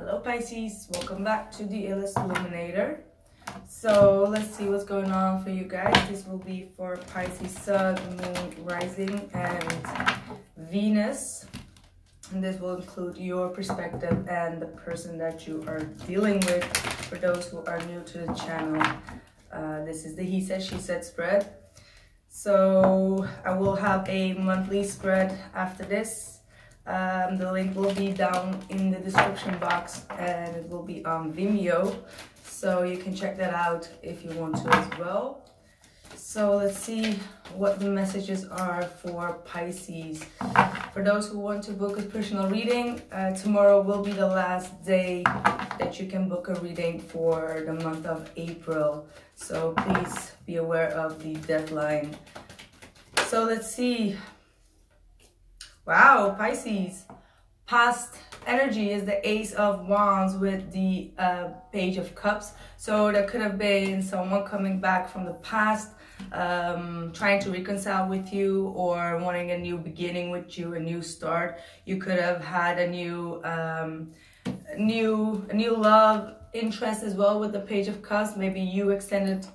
Hello Pisces, welcome back to the illest illuminator. So let's see what's going on for you guys. This will be for Pisces Sun, Moon, Rising, and Venus. And this will include your perspective and the person that you are dealing with. For those who are new to the channel, this is the He Said, She Said spread. So I will have a monthly spread after this. The link will be down in the description box and it will be on Vimeo, so you can check that out if you want to as well. So let's see what the messages are for Pisces. For those who want to book a personal reading, tomorrow will be the last day that you can book a reading for the month of April, so please be aware of the deadline. So let's see. Wow, Pisces, past energy is the Ace of Wands with the Page of Cups. So there could have been someone coming back from the past, trying to reconcile with you or wanting a new beginning with you, a new start. You could have had a new love interest as well with the Page of Cups. Maybe you extended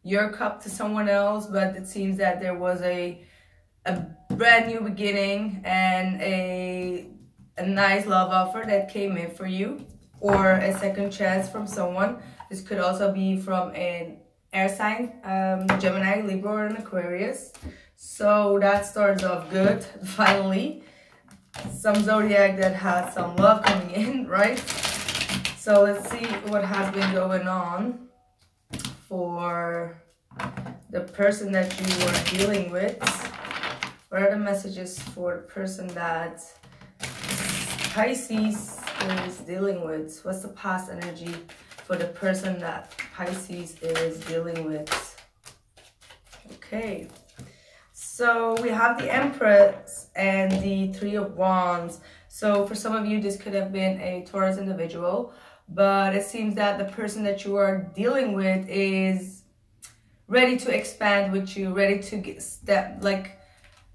your cup to someone else, but it seems that there was a brand new beginning and a nice love offer that came in for you, or a second chance from someone. This could also be from an air sign, Gemini, Libra, or an Aquarius. So that starts off good. Finally, some zodiac that has some love coming in, right? So let's see what has been going on for the person that you are dealing with. What are the messages for the person that Pisces is dealing with? What's the past energy for the person that Pisces is dealing with? Okay, so we have the Empress and the Three of Wands. So for some of you, this could have been a Taurus individual, but it seems that the person that you are dealing with is ready to expand with you, ready to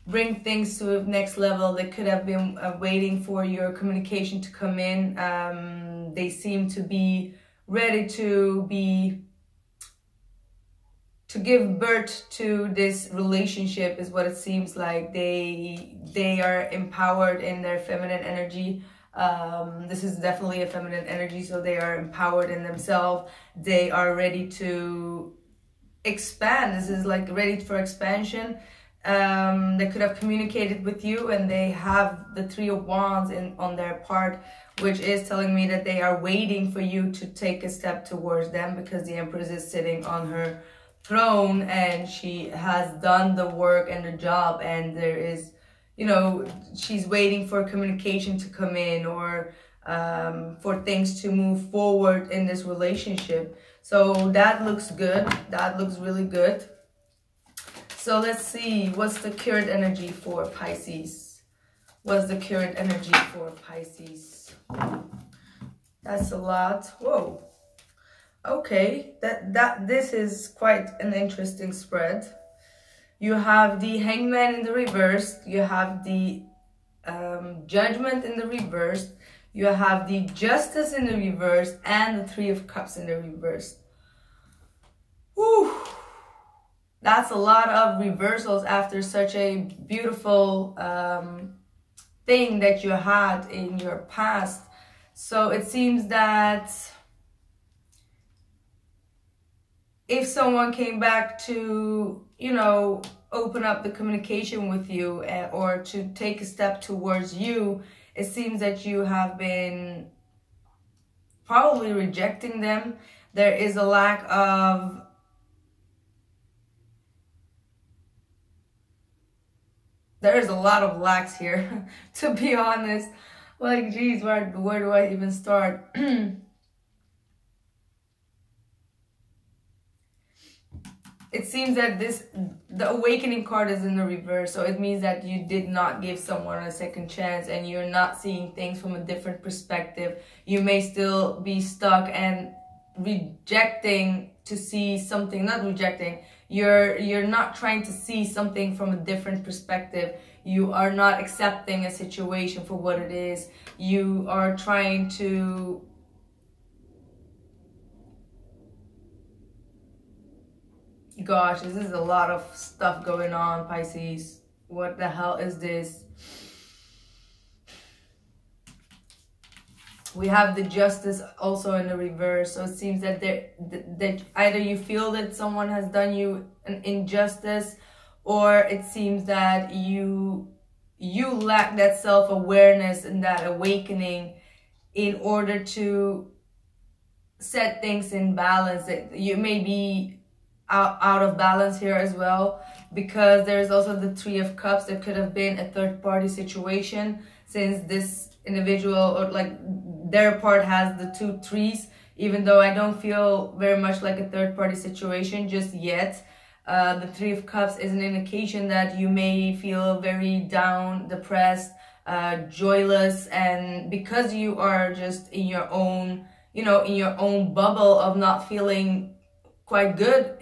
bring things to the next level. They could have been waiting for your communication to come in. They seem to be ready to give birth to this relationship, is what it seems like. They are empowered in their feminine energy. This is definitely a feminine energy, so they are empowered in themselves. They are ready to expand. This is like ready for expansion. They could have communicated with you and they have the Three of Wands on their part, which is telling me that they are waiting for you to take a step towards them, because the Empress is sitting on her throne and she has done the work and the job, and there is, you know, she's waiting for communication to come in, or for things to move forward in this relationship. So that looks good. That looks really good. So let's see, what's the current energy for Pisces? What's the current energy for Pisces? That's a lot. Whoa. Okay, this is quite an interesting spread. You have the Hangman in the reverse. You have the Judgment in the reverse. You have the Justice in the reverse and the Three of Cups in the reverse. Whew. That's a lot of reversals after such a beautiful thing that you had in your past. So it seems that if someone came back to, you know, open up the communication with you, or to take a step towards you, it seems that you have been probably rejecting them. There is a lack of There's a lot of lacks here, to be honest. Like, geez, where do I even start? It seems that the Awakening card is in the reverse. So it means that you did not give someone a second chance and you're not seeing things from a different perspective. You may still be stuck and rejecting to see something, not rejecting. You're not trying to see something from a different perspective. You are not accepting a situation for what it is. You are trying to... Gosh, this is a lot of stuff going on, Pisces. What the hell is this? We have the Justice also in the reverse. So it seems that that either you feel that someone has done you an injustice, or it seems that you lack that self-awareness and that awakening in order to set things in balance. You may be out of balance here as well, because there's also the Three of Cups. There could have been a third-party situation, since this individual, or like their part, has the two threes, even though I don't feel very much like a third-party situation just yet. The Three of Cups is an indication that you may feel very down, depressed, joyless, and because you are just in your own, you know, in your own bubble of not feeling quite good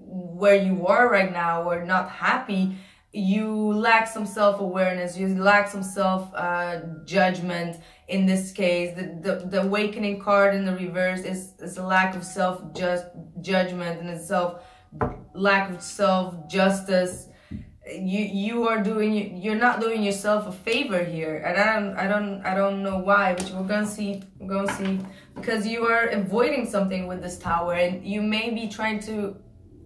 where you are right now, or not happy, you lack some self-awareness, you lack some self-judgment. In this case, the awakening card in the reverse is a lack of self-judgment and lack of self-justice. You're not doing yourself a favor here, and I don't know why, but we're gonna see, because you are avoiding something with this Tower, and you may be trying to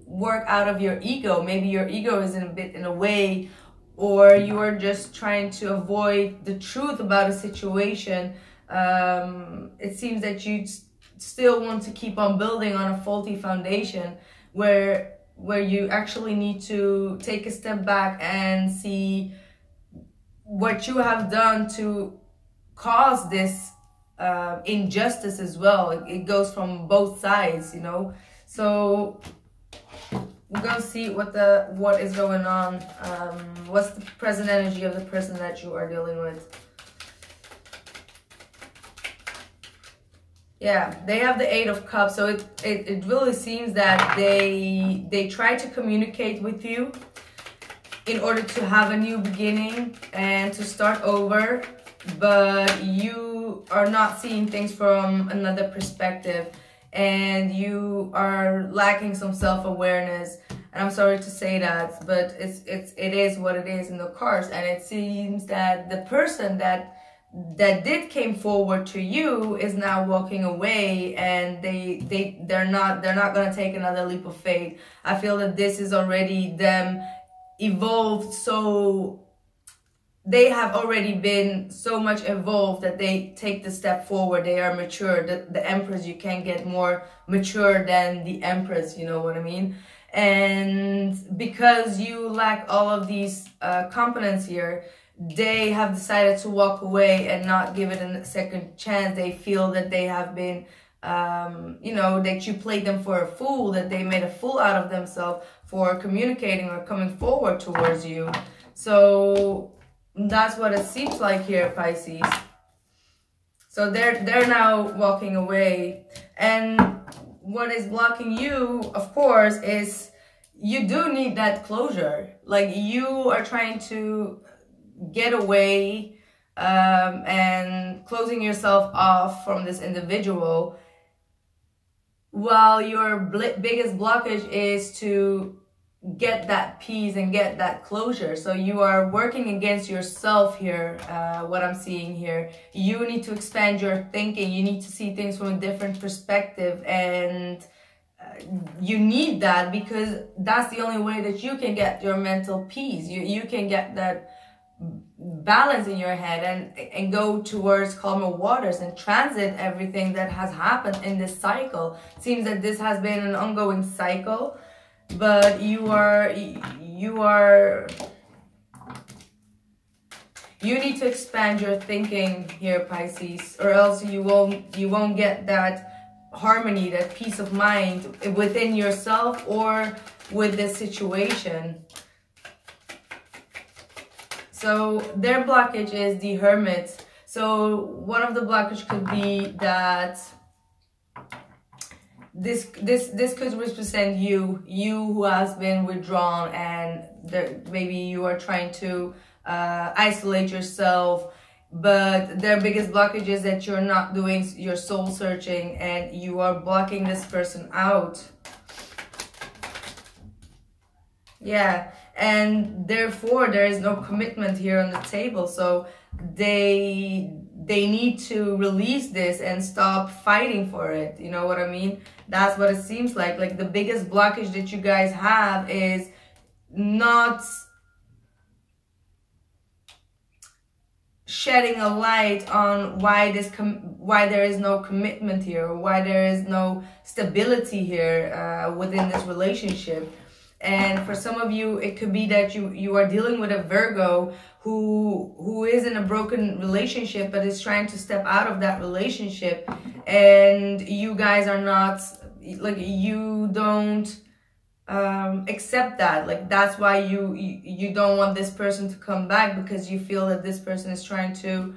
work out of your ego. Maybe your ego is in a way, or you are just trying to avoid the truth about a situation. It seems that you still want to keep on building on a faulty foundation, where you actually need to take a step back and see what you have done to cause this injustice as well. It goes from both sides, you know. So we're gonna see what is going on. What's the present energy of the person that you are dealing with? Yeah, they have the Eight of Cups, so it really seems that they try to communicate with you in order to have a new beginning and to start over, but you are not seeing things from another perspective, and you are lacking some self-awareness. And I'm sorry to say that, but it is what it is in the cards. And it seems that the person that did came forward to you is now walking away, and they're not gonna take another leap of faith. I feel that this is already them evolved, so they have already been so much evolved that they take the step forward. They are mature. The Empress, you can't get more mature than the Empress, you know what I mean? And because you lack all of these components here, they have decided to walk away and not give it a second chance. They feel that they have been, you know, that you played them for a fool, that they made a fool out of themselves for communicating or coming forward towards you. So that's what it seems like here, Pisces. So they're now walking away. And what is blocking you, of course, is you do need that closure. Like, you are trying to get away and closing yourself off from this individual, while your biggest blockage is to get that peace and get that closure. So you are working against yourself here. What I'm seeing here, you need to expand your thinking. You need to see things from a different perspective, and you need that, because that's the only way that you can get your mental peace. You can get that balance in your head and go towards calmer waters and transit everything that has happened in this cycle. It seems that this has been an ongoing cycle, but you need to expand your thinking here, Pisces, or else you won't get that harmony, that peace of mind within yourself or with this situation. So their blockage is the Hermit. So one of the blockage could be that this could represent you who has been withdrawn, and maybe you are trying to isolate yourself. But their biggest blockage is that you're not doing your soul searching and you are blocking this person out. Yeah, and therefore there is no commitment here on the table. So they need to release this and stop fighting for it. You know what I mean? That's what it seems like. Like the biggest blockage that you guys have is not shedding a light on why there is no commitment here, or why there is no stability here within this relationship. And for some of you, it could be that you are dealing with a Virgo who is in a broken relationship but is trying to step out of that relationship, and you guys are not, like, you don't accept that. Like, that's why you don't want this person to come back, because you feel that this person is trying to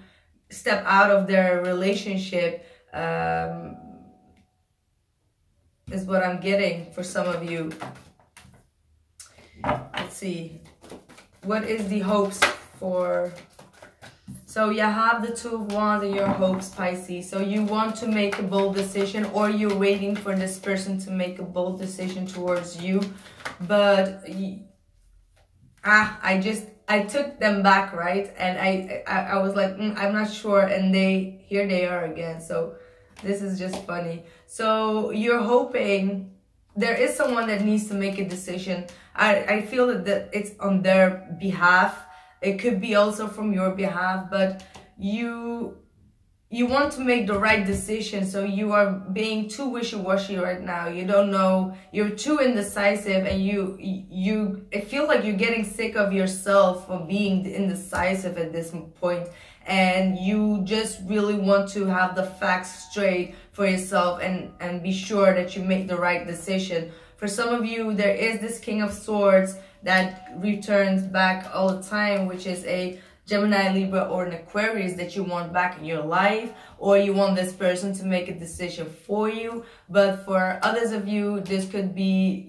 step out of their relationship, is what I'm getting for some of you. Let's see, what is the hopes for? So you have the Two of Wands and your hopes, Pisces. So you want to make a bold decision, or you're waiting for this person to make a bold decision towards you. But I took them back, right? And I was like, I'm not sure. And here they are again. So this is just funny. So you're hoping there is someone that needs to make a decision. I feel that it's on their behalf. It could be also from your behalf, but you want to make the right decision. So you are being too wishy-washy right now. You don't know, you're too indecisive, and it feels like you're getting sick of yourself for being indecisive at this point. And you just really want to have the facts straight for yourself and be sure that you make the right decision. For some of you, there is this King of Swords that returns back all the time, which is a Gemini, Libra, or an Aquarius that you want back in your life, or you want this person to make a decision for you. But for others of you, this could be,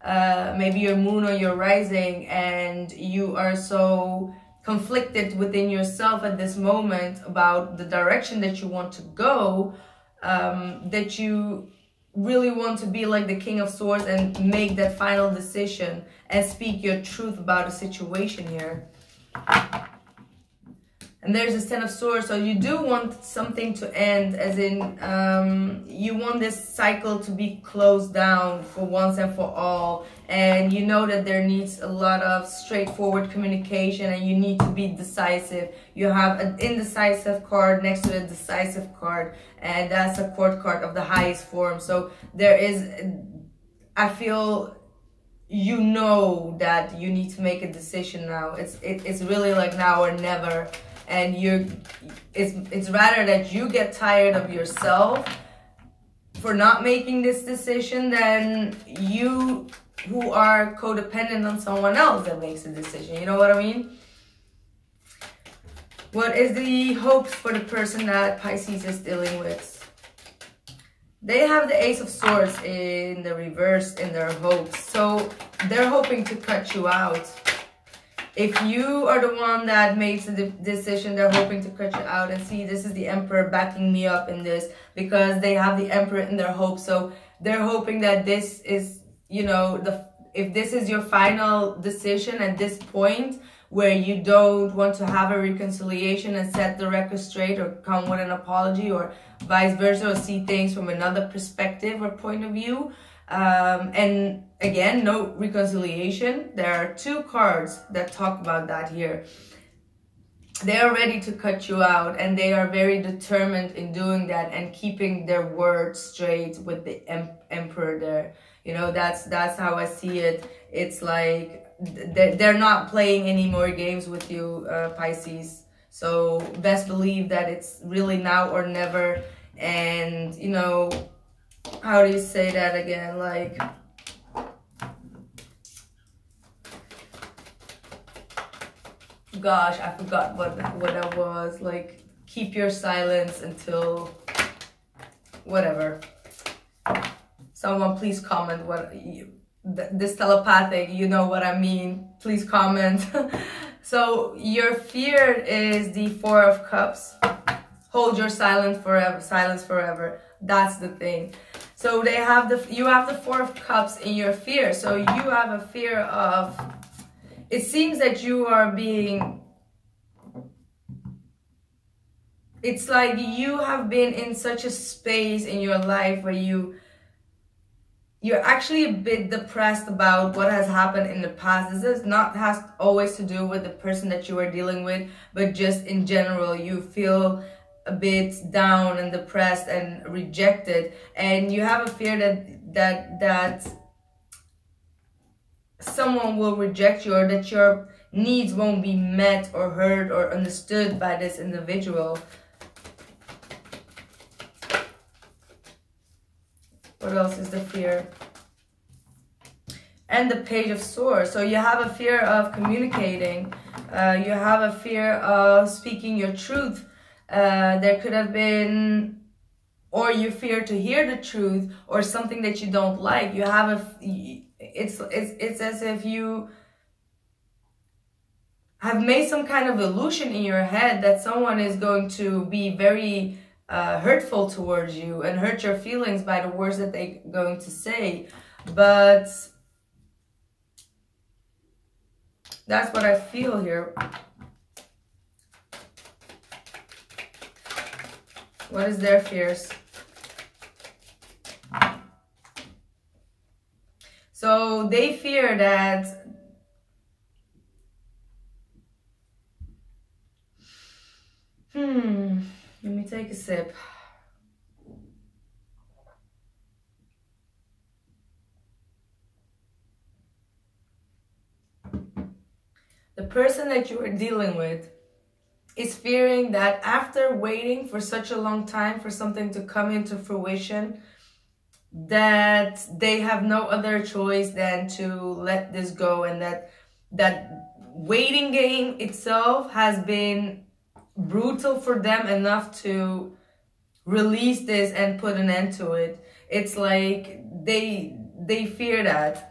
maybe your moon or your rising, and you are so conflicted within yourself at this moment about the direction that you want to go, that you really want to be like the King of Swords and make that final decision and speak your truth about a situation here. And there's a Ten of Swords, so you do want something to end, as in you want this cycle to be closed down for once and for all, and you know that there needs a lot of straightforward communication, and you need to be decisive. You have an indecisive card next to the decisive card, and that's a court card of the highest form. So there is, I feel, you know that you need to make a decision now. It's really like now or never. And it's rather that you get tired of yourself for not making this decision than you who are codependent on someone else that makes a decision. You know what I mean? What is the hopes for the person that Pisces is dealing with? They have the Ace of Swords in the reverse in their hopes. So they're hoping to cut you out. If you are the one that makes the decision, they're hoping to cut you out. And see, this is the Emperor backing me up in this, because they have the Emperor in their hope. So they're hoping that this is, if this is your final decision at this point, where you don't want to have a reconciliation and set the record straight, or come with an apology, or vice versa, or see things from another perspective or point of view. And again, no reconciliation. There are two cards that talk about that here. They are ready to cut you out, and they are very determined in doing that and keeping their word straight with the Emperor there. That's how I see it. It's like they're not playing any more games with you, Pisces. So best believe that it's really now or never. And how do you say that again? Like, gosh, I forgot what that was. Like, keep your silence until whatever. Someone please comment what this telepathic, you know what I mean. Please comment. So your fear is the Four of Cups. Hold your silence forever. That's the thing. So you have the Four of Cups in your fear. So you have a fear of, it seems that you are being, it's like you have been in such a space in your life where you're actually a bit depressed about what has happened in the past. This is not has always to do with the person that you are dealing with, but just in general, you feel a bit down and depressed and rejected, and you have a fear that someone will reject you, or that your needs won't be met or heard or understood by this individual. What else is the fear? And the Page of Swords. So you have a fear of communicating. You have a fear of speaking your truth. There could have been, or you fear to hear the truth, or something that you don't like. You have it's as if you have made some kind of illusion in your head that someone is going to be very hurtful towards you and hurt your feelings by the words that they're going to say. But that's what I feel here. What is their fears? So they fear that let me take a sip. The person that you are dealing with is fearing that after waiting for such a long time for something to come into fruition, that they have no other choice than to let this go, and that waiting game itself has been brutal for them enough to release this and put an end to it. It's like they fear that.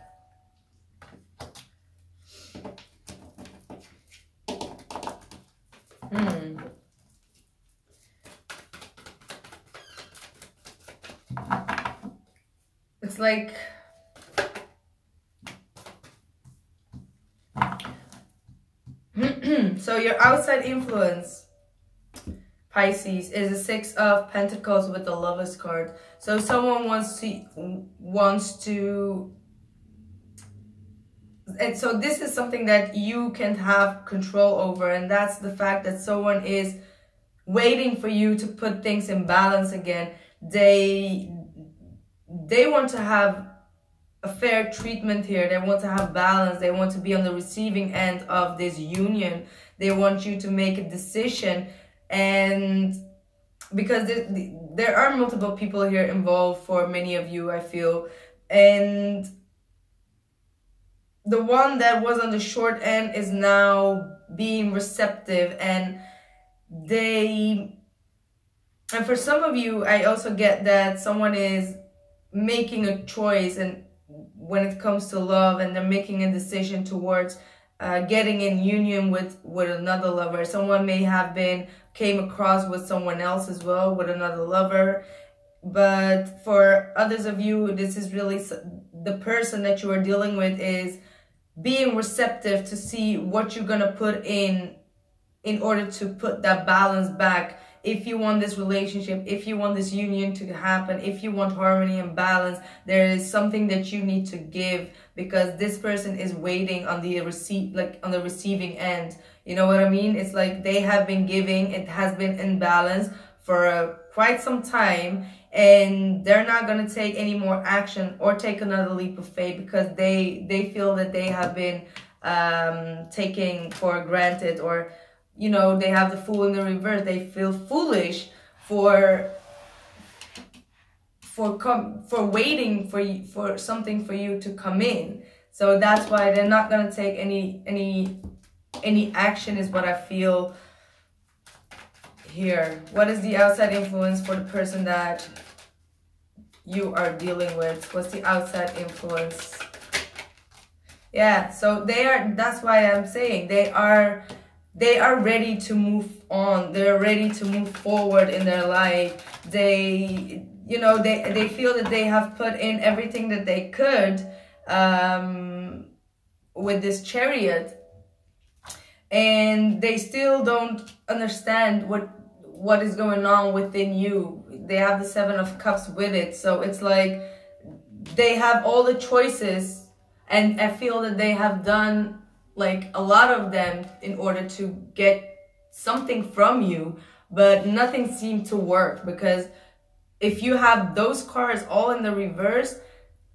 It's like so your outside influence, Pisces, is the Six of Pentacles with the Lovers card. So someone wants to, and so this is something that you can have control over, and that's the fact that someone is waiting for you to put things in balance again. They want to have a fair treatment here. They want to have balance. They want to be on the receiving end of this union. They want you to make a decision, and because there are multiple people here involved for many of you, I feel, and the one that was on the short end is now being receptive, and for some of you, I also get that someone is making a choice, and when it comes to love, and they're making a decision towards getting in union with another lover. Someone may have came across with someone else as well, with another lover. But for others of you, this is really the person that you are dealing with is being receptive to see what you're gonna put in order to put that balance back. If you want this relationship, if you want this union to happen, if you want harmony and balance, there is something that you need to give, because this person is waiting on the receiving end. You know what I mean? It's like they have been giving, it has been in balance for quite some time, and they're not going to take any more action or take another leap of faith, because they feel that they have been taken for granted, or you know, they have the Fool in the reverse. They feel foolish for waiting for something for you to come in. So that's why they're not gonna take any action, is what I feel here. What is the outside influence for the person that you are dealing with? What's the outside influence? Yeah, so that's why I'm saying they are ready to move on. They're ready to move forward in their life. They, you know, they feel that they have put in everything that they could with this Chariot, and they still don't understand what is going on within you. They have the Seven of Cups with it, so it's like they have all the choices. And I feel that they have done like a lot of them in order to get something from you, but nothing seemed to work, because if you have those cards all in the reverse,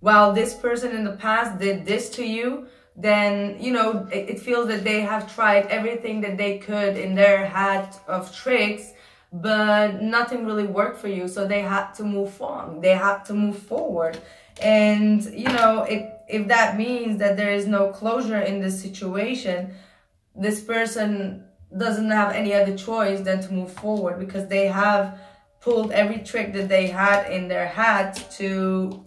while this person in the past did this to you, then, you know, it feels that they have tried everything that they could in their hat of tricks, but nothing really worked for you. So they had to move on. They had to move forward. And, you know, if that means that there is no closure in this situation, this person doesn't have any other choice than to move forward, because they have pulled every trick that they had in their hat to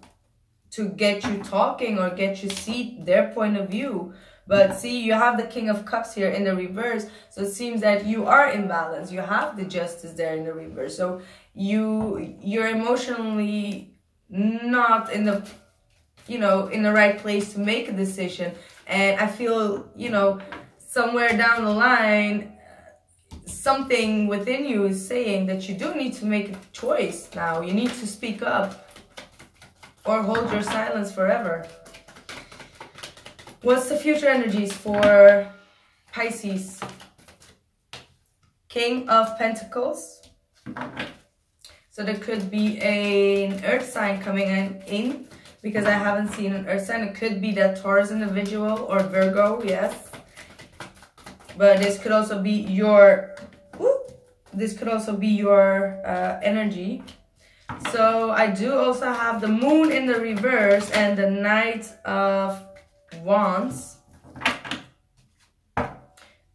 get you talking or get you see their point of view. But see, you have the King of Cups here in the reverse, so it seems that you are imbalanced. You have the Justice there in the reverse, so you're emotionally not in the, you know, in the right place to make a decision. And I feel, you know, somewhere down the line, something within you is saying that you do need to make a choice now. You need to speak up or hold your silence forever. What's the future energies for Pisces? King of Pentacles. So there could be an earth sign coming in, because I haven't seen an earth sign. It could be that Taurus individual or Virgo, yes. But this could also be your, energy. So I do also have the Moon in the reverse and the Knight of Wands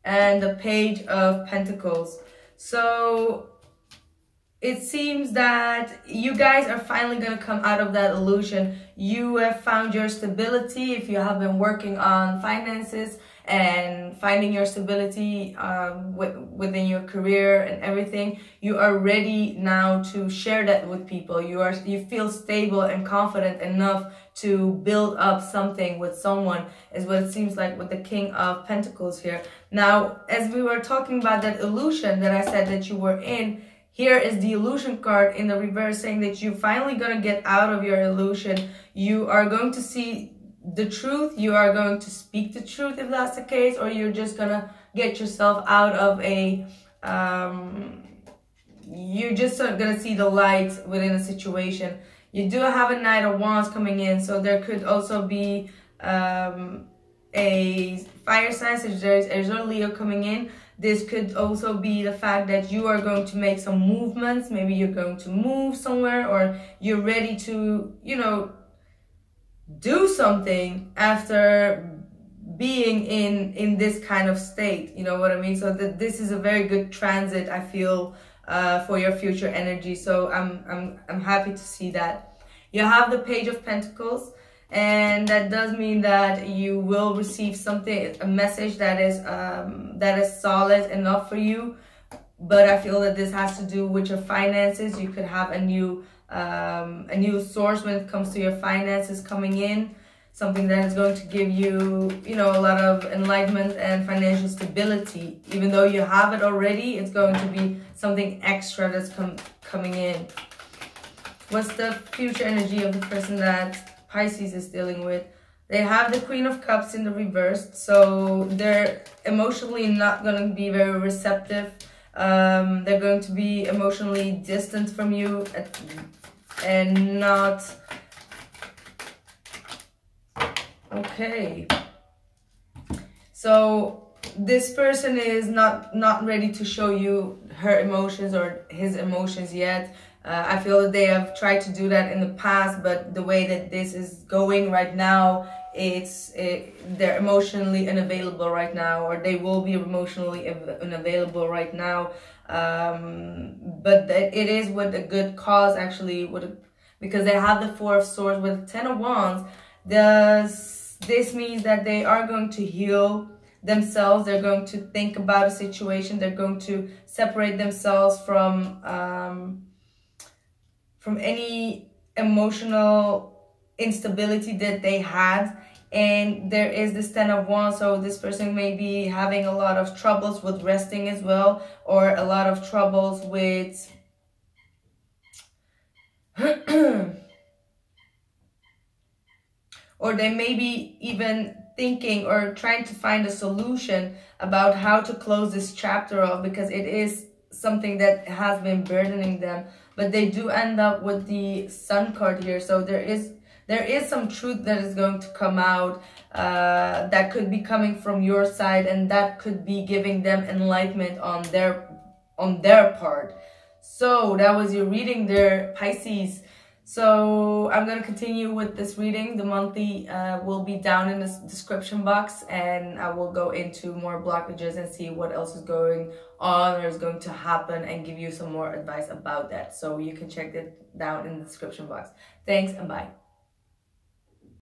and the Page of Pentacles. So it seems that you guys are finally going to come out of that illusion. You have found your stability. If you have been working on finances and finding your stability within your career and everything, you are ready now to share that with people. You feel stable and confident enough to build up something with someone, is what it seems like with the King of Pentacles here. Now, as we were talking about that illusion that I said that you were in, here is the illusion card in the reverse, saying that you're finally going to get out of your illusion. You are going to see the truth. You are going to speak the truth if that's the case, or you're just going to get yourself out of a... you're just going to see the light within a situation. You do have a Knight of Wands coming in, so there could also be a fire sign, Sagittarius, Aries, or Leo coming in. This could also be the fact that you are going to make some movements. Maybe you're going to move somewhere, or you're ready to, you know, do something after being in this kind of state. You know what I mean? So this is a very good transit, I feel, for your future energy. So I'm happy to see that. You have the Page of Pentacles. And that does mean that you will receive something, a message that is solid enough for you. But I feel that this has to do with your finances. You could have a new source when it comes to your finances coming in. Something that is going to give you, you know, a lot of enlightenment and financial stability. Even though you have it already, it's going to be something extra that's coming in. What's the future energy of the person that Pisces is dealing with? They have the Queen of Cups in the reverse, so they're emotionally not going to be very receptive. They're going to be emotionally distant from you and not... Okay. So this person is not ready to show you her emotions or his emotions yet. I feel that they have tried to do that in the past, but the way that this is going right now, they're emotionally unavailable right now, or they will be emotionally unavailable right now. But it is with a good cause, actually, because they have the Four of Swords with the Ten of Wands. this means that they are going to heal themselves. They're going to think about a situation. They're going to separate themselves from any emotional instability that they had. And there is this 10 of Wands, so this person may be having a lot of troubles with resting as well, or a lot of troubles with or they may be even thinking or trying to find a solution about how to close this chapter off, because it is something that has been burdening them. But they do end up with the Sun card here, so there is some truth that is going to come out, that could be coming from your side, and that could be giving them enlightenment on their part. So that was your reading there, Pisces. So I'm going to continue with this reading. The monthly will be down in the description box, and I will go into more blockages and see what else is going on or is going to happen, and give you some more advice about that. So you can check it down in the description box. Thanks and bye.